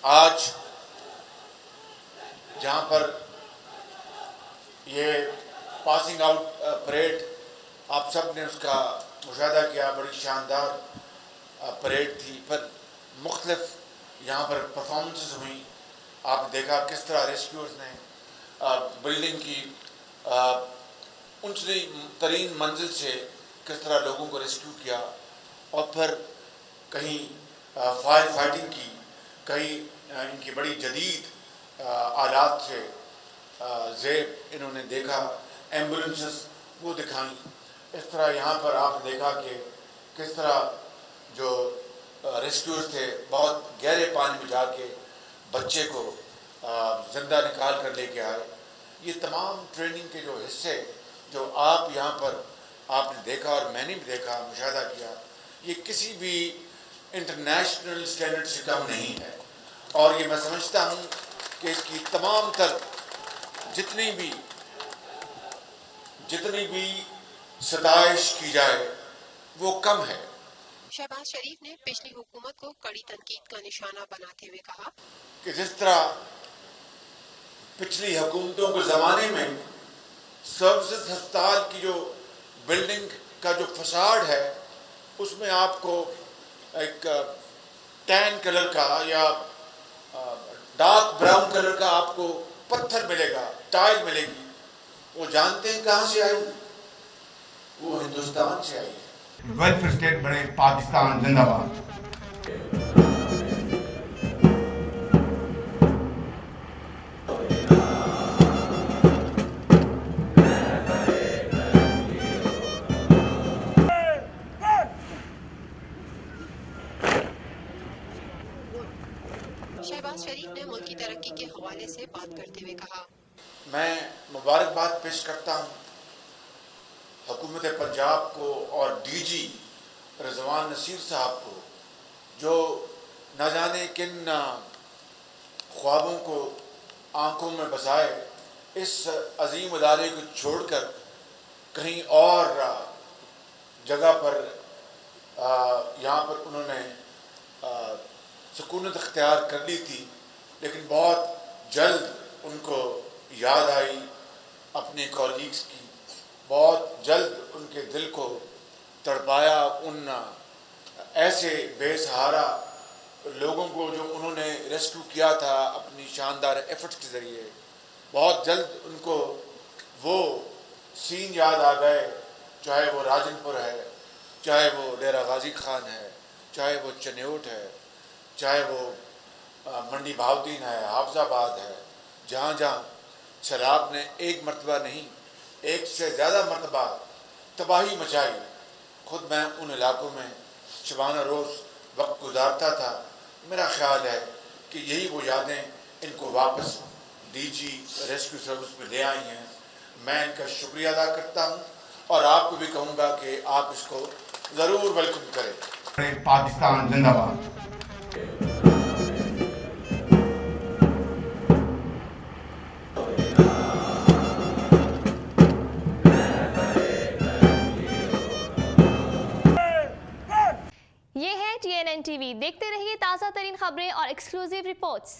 آج جہاں پر یہ پاسنگ آؤٹ پریڈ آپ سب نے اس کا مشاہدہ کیا، بڑی شاندار پریڈ تھی، پر مختلف یہاں پر پرفارمنسز ہوئیں. آپ نے دیکھا کس طرح ریسکیورز نے بلڈنگ کی اونچی ترین منزل سے کس طرح لوگوں کو ریسکیو کیا، اور پھر کہیں فائر فائٹنگ کی، کہیں ان کی بڑی جدید آلات سے زیب انہوں نے دیکھا، ایمبولینسز وہ دکھائیں. اس طرح یہاں پر آپ نے دیکھا کہ کس طرح جو ریسکیورز تھے بہت گہرے پانی میں جا کے بچے کو زندہ نکال کر لے کے آئے. یہ تمام ٹریننگ کے جو حصے جو آپ یہاں پر آپ نے دیکھا اور میں نے بھی دیکھا، مشاہدہ کیا، یہ کسی بھی انٹرنیشنل اسٹینڈرڈ سے کم نہیں ہے. اور یہ میں سمجھتا ہوں کہ اس کی تمام تر جتنی بھی ستائش کی جائے وہ کم ہے. شہباز شریف نے پچھلی حکومت کو کڑی تنقید کا نشانہ بناتے ہوئے کہا کہ جس طرح پچھلی حکومتوں کے زمانے میں سروسز ہسپتال کی جو بلڈنگ کا جو فساڈ ہے اس میں آپ کو ایک ٹین کلر کا یا ڈارک براؤن کلر کا آپ کو پتھر ملے گا، ٹائل ملے گی. وہ جانتے ہیں کہاں سے آئی؟ وہ ہندوستان سے آئی ہے. ویلفیئر اسٹیٹ بنے، پاکستان زندہ باد. شہباز شریف نے ملک کی ترقی کے حوالے سے بات کرتے ہوئے کہا میں مبارکباد پیش کرتا ہوں حکومت پنجاب کو اور ڈی جی رضوان نصیر صاحب کو، جو نہ جانے کن خوابوں کو آنکھوں میں بسائے اس عظیم ادارے کو چھوڑ کر کہیں اور جگہ پر یہاں پر انہوں نے سکونت اختیار کر لی تھی، لیکن بہت جلد ان کو یاد آئی اپنے کولیگز کی، بہت جلد ان کے دل کو تڑپایا ان ایسے بے سہارا لوگوں کو جو انہوں نے ریسکیو کیا تھا اپنی شاندار ایفرٹس کے ذریعے. بہت جلد ان کو وہ سین یاد آ گئے، چاہے وہ راجن پور ہے، چاہے وہ ڈیرہ غازی خان ہے، چاہے وہ چنیوٹ ہے، چاہے وہ منڈی بہاؤدین ہے، حافظ آباد ہے، جہاں جہاں سیلاب نے ایک مرتبہ نہیں ایک سے زیادہ مرتبہ تباہی مچائی. خود میں ان علاقوں میں شبانہ روز وقت گزارتا تھا. میرا خیال ہے کہ یہی وہ یادیں ان کو واپس ڈی جی ریسکیو سروس میں لے آئی ہیں. میں ان کا شکریہ ادا کرتا ہوں اور آپ کو بھی کہوں گا کہ آپ اس کو ضرور ویلکم کریں. پاکستان زندہ باد. یہ ہے TNN TV. دیکھتے رہیے تازہ ترین خبریں اور ایکسکلوزیو رپورٹس.